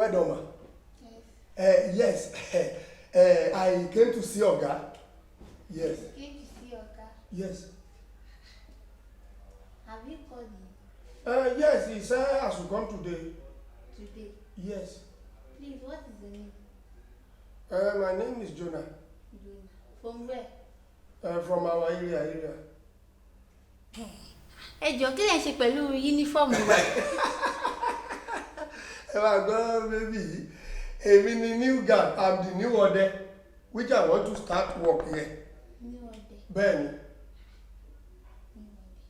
Well done, ma. Yes. I came to see Oga. Yes. You came to see Oga? Yes. Have you called him? Yes, he said I should come today. Today? Yes. Please, what is the name? My name is Jonah. Jonah. From where? From our area. Ẹ jọ̀ọ́, kí lẹ ṣe pẹ̀lú uniform wa? Ẹ máa gbọ́ baby. Èmi ni new guy. I'm the new order, which I want to start work here. New order. Bẹ́ẹ̀ni.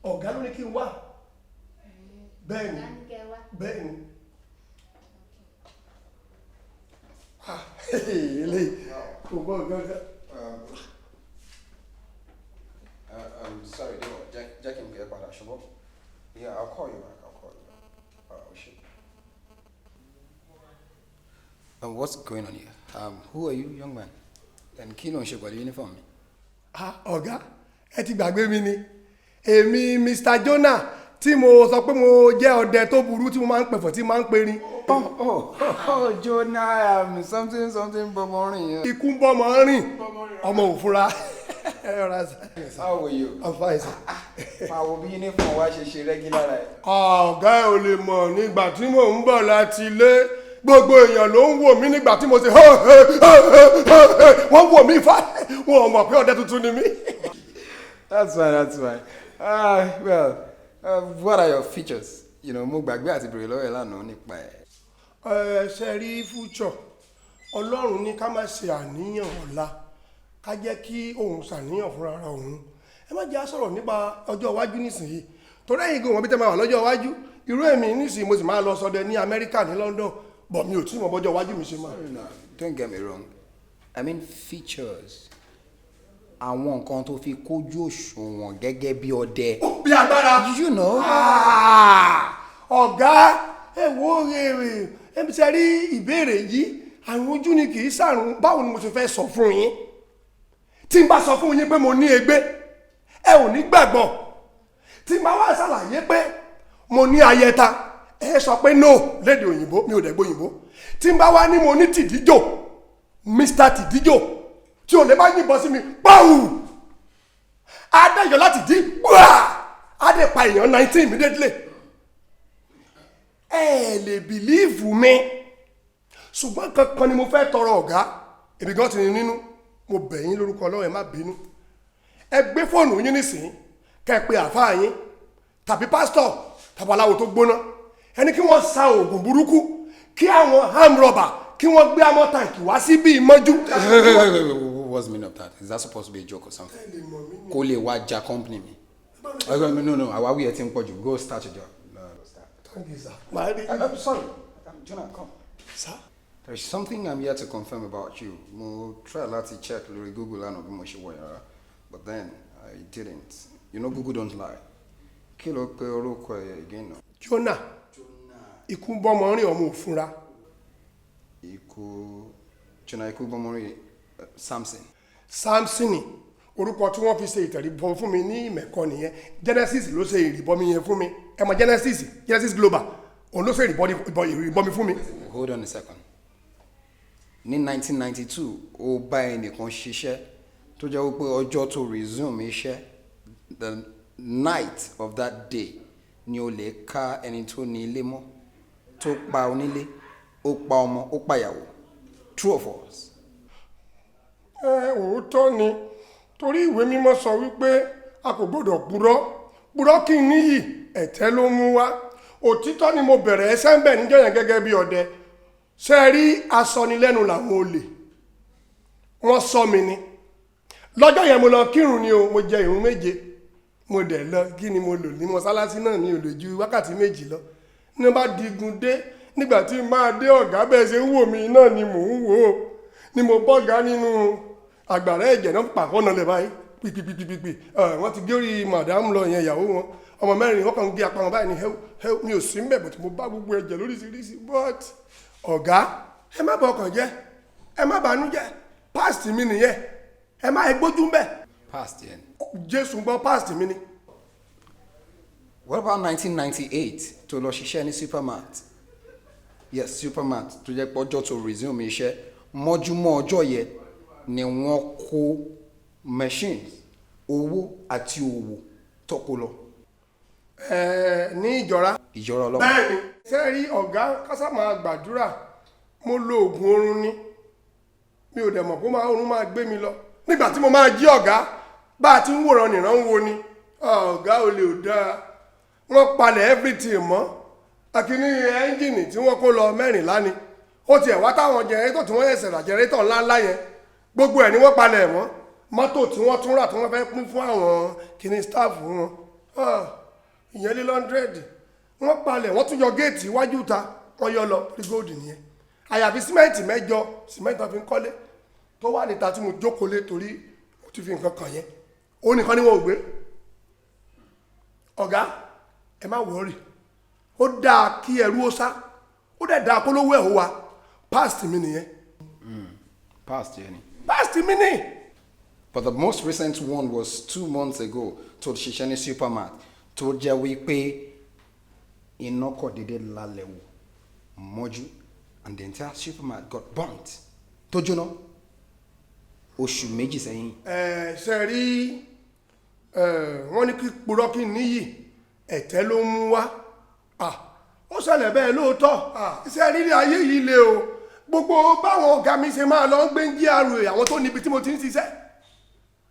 Ọ̀gá ló ní kí n wá. Bẹ́ẹ̀ni. Ọ̀gá ní kẹ́ wá. Bẹ́ẹ̀ni. Eléyìí kò gbọ́ gángan. I'm sorry, Jack can get back. Yeah, I'll call you back. Oh shit. What's going on here? Who are you, young man? And kí ló ń ṣe pẹ̀lú uniform mi? Ọ̀gá, ẹ ti gbàgbé mi ni. Èmi Mr. Jonah tí mo sọ pé mo jẹ́ ọdẹ tó burú tí mo máa ń pẹ̀fọ̀ tí mo máa ń perin. Oh, Jonah, something bọmọrin. Ikú ń bọ́mọ rìn, ọmọ òfúra. How are you? I'm fine, sir. Máa wo bí uniform wa ṣe ṣe regular rẹ̀. Ọ̀gá ẹ ò lè mọ̀ nígbà tí mò ń bọ̀ láti ilé. Gbogbo èèyàn ló ń wò mí nígbà tí mo ṣe wọ́n wò mí fà wọ́n mọ̀ pé ọdẹ tuntun ni mí. That's fine. What are your features? Mo gbàgbé àti bèrè lọ́wọ́ ẹ̀ lánàá nípa ẹ̀. Ṣe rí future Ọlọ́run ní ká má ṣe àníyàn ọ̀la ká jẹ́ kí òun ṣàníyàn fúnra ara òun. Ẹ má jẹ́ á sọ̀rọ̀ nípa ọjọ́ iwájú nísìnyí torí ẹ̀yin gan wọn bí tẹ́ máa wà lọ́jọ́ iwájú irú èmi nísìnyí mo sì máa lọ ṣọdẹ ní Amẹ́ríkà ní London but mi ò tí mọ̀ bọ́jọ́ iwájú mi ṣe máa. No, don't get me wrong. I mean features. Àwọn nǹkan tó fi kójú òṣùwọ̀n gẹ́gẹ́ bí ọdẹ. Bí agbára. You know. Ọ̀gá ẹ wo rèrè ẹ bí ṣe rí ìbéèrè yìí àrùn ojú ni kì í ṣàrùn báwo ni mo ṣe fẹ́ sọ fún yín tí n bá sọ fún yín pé mo ní egbé ẹ ò ní gbàgbọ́ tí n bá wá ṣàlàyé pé mo ní ayẹta ẹ sọ pé no lédè òyìnbó mi ò dẹ̀ gbóyìnbó tí n bá wá ní mo ní tìdíjò Mr. tìdíjò tí ò lè bá yìnbọn sí mi pàù adéyọ láti dí adé pa èèyàn 19 immediately ẹ lè bìlíìfù mi ṣùgbọ́n kankan ni mo fẹ́ tọrọ ọ̀gá èmi gan ti ní nínú mo bẹ̀ yín lórúkọ Ọlọ́run ẹ má bínú ẹ gbé fóònù yín nísìnyí kẹ́ ẹ pe àfáà yín tàbí pásítọ̀ tàbí aláwo tó gbóná ẹni kí wọ́n sa oògùn burúkú kí àwọn ham rubber kí wọ́n gbé amọ́ tàǹkì wá sí bí ìmọ́jú. What's the meaning of that? Is that supposed to be a joke or something? Kó lè wá ja company mi. No, àwáwí ẹ ti ń pọ̀ jù. Go start your job. No, start. Thank you, sir. I'm sorry. Jonah, come. Sir? There's something I'm here to confirm about you. Mo try láti check lórí Google lánàá bí mo ṣe wọ̀ yàrá. But then, I didn't. Google don't lie. Kí ló pe orúkọ ẹ̀ again now? Jonah. Ikú bọ́mọ rìn ọmọ òfúnra. Jonah ikú bọ́mọ rìn Samson orúkọ tí wọ́n fi ṣe ìtẹ̀ríbọ fún mi ní ìmẹ̀kọ nìyẹn Genesis ló ṣe ìrìbọmi yẹn fún mi ẹ mọ̀ Genesis Global òun ló ṣe ìrìbọmi fún mi. Hold on a second. Ní 1992 ó bá ẹnìkan ṣiṣẹ́ tó jẹ́ wípé ọjọ́ tó resume iṣẹ́ the night of that day ni o lè ká ẹni tó ní ilé mọ́ tó pa onílé ó pa ọmọ ó pa ìyàwó. True or false? Òótọ́ ni torí ìwé mímọ́ sọ wípé a kò gbọ́dọ̀ purọ́ kí n níyì ẹ̀tẹ́ ló mú wá òtítọ́ ni mo bẹ̀rẹ̀ ẹsẹ̀ ń bẹ̀ níjọ́ yẹn gẹ́gẹ́ bí ọdẹ ṣe rí asọnilẹ́nu làwọn olè wọ́n sọ mi ni lọ́jọ́ yẹn mo lọ kírun ni o mo jẹ ìrun méje mo dẹ̀ lọ kí ni mo lò ní mọ́sálásí náà ní olè ju wákàtí méjì lọ ní bá digun dé nígbà tí máa dé ọ̀gá bẹ́ẹ̀ ṣe ń wò mí náà ni mò ń wò ó ni mo bọ́gá nínú àgbàrá ẹ̀jẹ̀ náà pàkọ́ náà lè báyìí pípípípípí wọ́n ti gé orí madam lọ yẹn ìyàwó wọn ọmọ mẹ́rin wọ́n kàn ń gé apá wọn báyìí ní hẹ́ù mi ò sí ń bẹ̀ bọ̀ tí mo bá gbogbo ẹ̀jẹ̀ lóríṣiríṣi but ọ̀gá ẹ má bọkàn jẹ́ ẹ má bànú jẹ́ past mi nìyẹn ẹ má gbójú ń bẹ̀. Past yẹn. Jésù gbọ́ past mi ni. What about 1998 tó lọ ṣiṣẹ́ ní supermart? yes supermat tó jẹ́ pé ọjọ́ tó resume iṣẹ́ mọ́júmọ́ ọjọ́ yẹn ni wọ́n kó machines owó àti òwò tó kó lọ. Ní ìjọra. ìjọra ọlọ́pàá. bẹ́ẹ̀ni ṣe rí ọ̀gá kásá máa gbàdúrà mo lo oògùn oorun ni mi ò dẹ̀ mọ̀ pé oorun máa gbé mi lọ nígbà tí mo máa jí ọ̀gá bá a ti ń wòran nìran wo ni ọ̀gá ò lè dáa wọ́n palẹ̀ everything mọ́ akíní ẹ́ńjìnì tí wọ́n kó lọ 14 ni ó tiẹ̀ wá táwọn jẹrẹ́tọ̀ tí wọ́n yẹ̀ sẹ̀rà jẹrẹ́tọ̀ ńláńlá yẹn gbogbo ẹ̀ ni wọ́n palẹ̀ mọ́ mọ́tò tí wọ́n tún rà tí wọ́n fẹ́ pín fún àwọn kíní staff wọn ìyẹn lé 100 wọ́n palẹ̀ wọ́n tún yọ géètì iwájú ta wọ́n yọ lọ rí góòdù nìyẹn àyàfi símẹ́ǹtì 8 símẹ́ǹtì fi ń kọ́lé tó wà níta tí mo jókòó lé torí ó ti fi nǹkan kàn yẹn ó nìkan ni wọn ò gbé ọ̀gá ẹ má wọ́ọ̀rì ó dáa kí ẹrú ó sá ó dẹ̀ dáa kó lówó ẹ̀ ó wa past mi nìyẹn. past yẹn ni. past mi ni. but the most recent one was 2 months ago tó ṣiṣẹ́ ní supermat tó jẹ́ wípé iná kọ̀ déédéé lálẹ́ wò mọ́jú and the entire supermat got burnt tó jóná oṣù méjì sẹ́yìn. ṣe rí wọ́n ní kí purọ́ kí níyì ẹ̀tẹ́ ló mú wá ó ṣẹlẹ̀ bẹ́ẹ̀ lóòótọ́ iṣẹ́ rírí ayé yìí le o gbogbo báwọn ọ̀gá mi ṣe máa lọ ń gbé ń jí àrò àwọn tó níbi tí mo ti ń ṣiṣẹ́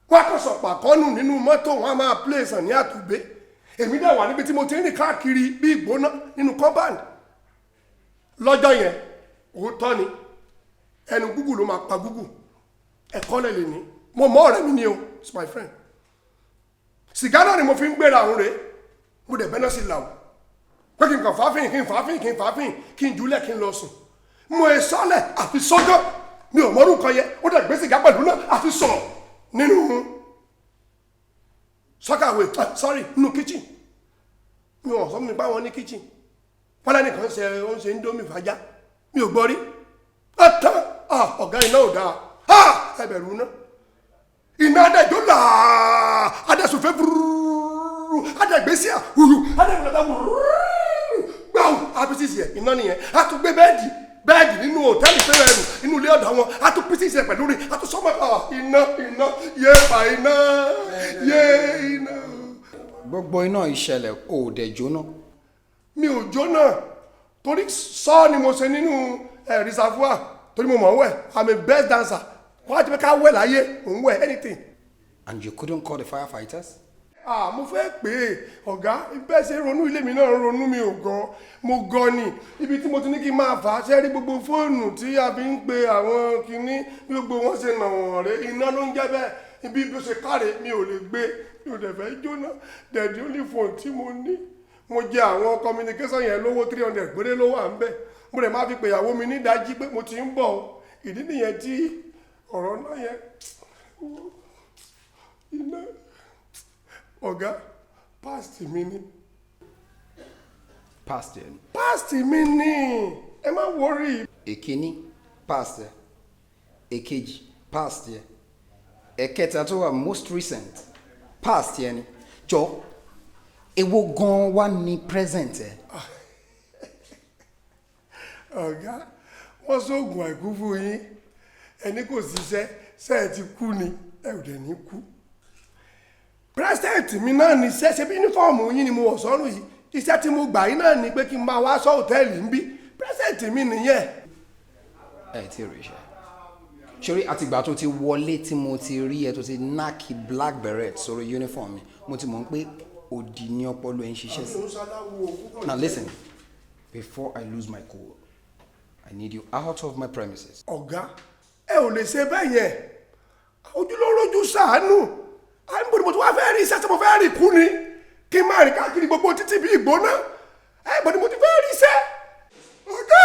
wọ́n kàn sọ̀pà kọ́nù nínú mọ́tò wọn a máa plé sàn ní àtúgbé èmi dẹ̀ wà níbi tí mo ti ń rìn káàkiri bí ìgbóná nínú compound lọ́jọ́ yẹn òótọ́ ni ẹnu gúgù ló máa pa gúgù ẹ̀kọ́ lẹ̀ lè ní mo mọ ọ̀rẹ́ mi ni o it's my friend sìgá náà ni mo fi ń gbéra òun rèé mo dẹ̀ bẹ́ná sí làwọ̀ pé kí n kàn fàáfin kí n jùlẹ̀ kí n lọ sùn mo è sọ́lẹ̀ àfi sọ́jọ́ mi ò mọ́rú kan yẹ ó dẹ̀ gbé sìgá pẹ̀lú náà àfi sọ̀rọ̀ nínú sọ́kàwé nínú kitchen mi ò sọ mi bá wọn ní kitchen wọ́n lẹ́nìkan ó ń ṣe indomie fàájá mi ò gbọ́ rí tán ọ̀gá iná ò dáa ẹbẹ̀rù náà iná adẹ́jọ́ làá adẹ́sùnfẹ́ búrúrú adẹ́gbèsí àhùrù adẹ́gbèsí àhùrù gbáhùn apísìsì ẹ̀ iná nìyẹn a tún gbé bẹ́ẹ̀dì nínú hòtẹ́ẹ̀lì fẹ́rẹ̀ ẹ̀rù inú ilé ọ̀dọ̀ wọn a tún písìsì ẹ̀ pẹ̀lú rí a tún sọ́mọ́ iná yé pa iná yé iná. gbogbo iná ìṣẹ̀lẹ̀ kò dẹ̀ jóná. mi ò jóná torí sọ́ọ́ ni mo ṣe nínú reservoir torí mo mọ̀ ń wẹ̀ I'm a best dancer wọ́n á ti fẹ́ ká wẹ̀ láyé mò ń wẹ̀ anything. and you couldn't call the firefighters. mo fẹ́ pè é ọ̀gá bẹ́ẹ̀ ṣe ronú ilé mi náà ronú mi ò gan mo gan ni ibi tí mo ti ní kí n máa fà á ṣe rí gbogbo fóònù tí a fi ń pe àwọn kinní gbogbo wọn ṣe nà wọ̀n rẹ iná ló ń jẹ́ bẹ́ẹ̀ ibi bí ó ṣe káre mi ò lè gbé mi ò dẹ̀ fẹ́ jóná dẹ̀dí ó ní fóònù tí mo ní mo jẹ àwọn communication yẹn lówó 300 péré ló wà ń bẹ̀ mo dẹ̀ máa fi pèyàwó mi nídàájí pé mo ti ń bọ̀ ìdí nìyẹn tí ọ̀rọ̀ náà yẹn iná ọ̀gá past mi ni. past yẹn. past mi ni ẹ má worry. èkíní past yẹ èkejì past yẹ ẹ̀kẹta tó wà most recent past yẹn ni jọ èwo gan wà ní present ẹ. ọ̀gá wọ́n sóògùn àìkú fún yín ẹni kò ṣiṣẹ́ ṣe ẹ ti kú ni ẹ ò dẹ̀ ní kú. president mi náà ní iṣẹ́ ṣe bí yúnífọ́ọ̀mù yín ni mo wọ̀ sọ́rùn yìí iṣẹ́ tí mo gbà yín náà ni pé kí n máa wá sọ hòtẹ́ẹ̀lì ń bí president mi nìyẹn. ẹ ti rí iṣẹ́ sórí àtìgbà tó ti wọlé tí mo ti rí ẹ tó ti náàkì black beret sórí uniform mi mo ti mọ̀ pé òdì ní ọpọlọ ẹ ń ṣiṣẹ́ sí. now listen before I lose my cool I need you out of my premises. ọ̀gá ẹ ò lè ṣe bẹ́ẹ̀ yẹn ojúlórójú ṣàánú àìmọ̀dé mo ti wá fẹ́ rí iṣẹ́ tí mo fẹ́ rí kú ni kí n máa rìn káàkiri gbogbo títí bí ìgbóná àìmọ̀dé mo ti fẹ́ rí iṣẹ́ ọ̀gá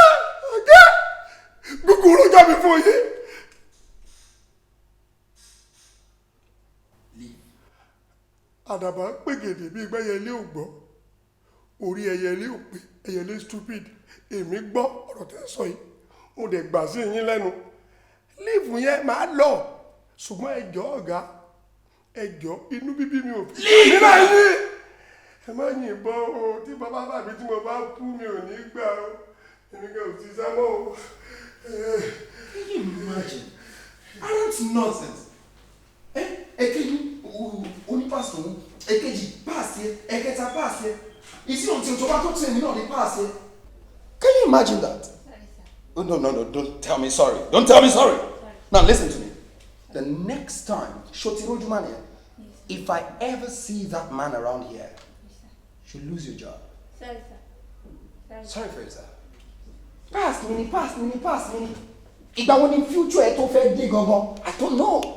gbogbo orúkọ mi fún yín. àdàbà ń pègèdè bí gbẹ́yẹlé ò gbọ́ orí ẹyẹlé ò pé ẹyẹlé stupid èmi gbọ́ ọ̀rọ̀ tẹ́ sọ yìí mo dẹ̀ gbà sí yín lẹ́nu líìfù yẹn máa lọ ṣùgbọ́n ẹjọ́ ọ̀gá ẹjọ́ inú bíbí mi ò fi nínú ayé ẹ má yìnbọn o tí bàbá bàbí tí mo bá kú mi ò ní gbà o Èmi kò sí sámọ́. Can you imagine? That's nonsense. Èkejì onípàṣẹ èkejì pass yẹ, ẹ̀kẹta pass yẹ. Is it until Tobato tell me not the pass yẹ? Can you imagine that? Sorry, sir. Oh, no, don't tell me sorry. Don't tell me sorry. Now listen to me. The next time, Shotiroju man here, if I ever see that man around here, you'll lose your job. Sorry, sir. Sorry for yourself. Pass me. Ìgbà wo ni future ẹ tó fẹ́ dé gangan? I don't know.